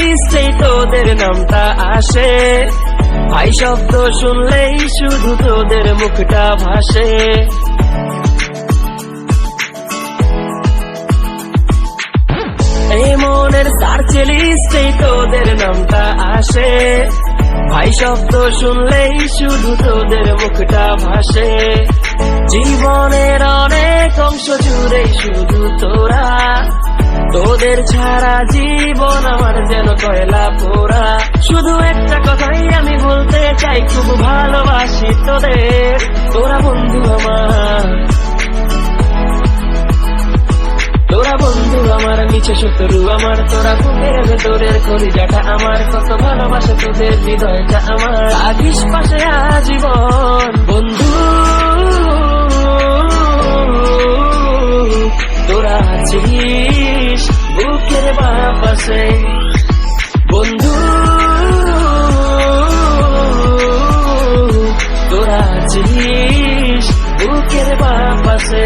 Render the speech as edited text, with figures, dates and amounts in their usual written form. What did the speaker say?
লিস্টে তোদের নামটা আসে, ভাই শব্দ শুনলেই শুধু তোদের মুখটা ভাসে। এই মনের সার্চ লিস্টে তোদের নামটা আসে, ভাই শব্দ শুনলেই শুধু তোদের মুখটা ভাসে। জীবনের অনেক অংশ জুড়ে শুধু তোরা, তোদের ছাড়া জীবন আমার যেন কয়লা পোড়া। শুধু একটা কথাই আমি বলতে চাই, খুব ভালোবাসি তোদের, তোরা বন্ধু আমার, তোরা বন্ধু আমার, নিচে শত্রু আমার, তোরা বুকের ভেতরের কলিজাটা আমার, কত ভালোবাসে তোদের হৃদয়টা আমার। থাকিস পাশে আজীবন বন্ধু, তোরা আছিস বুকের বাঁ পাশে বন্ধু, তোরা আছিস বুকের বাঁ পাশে।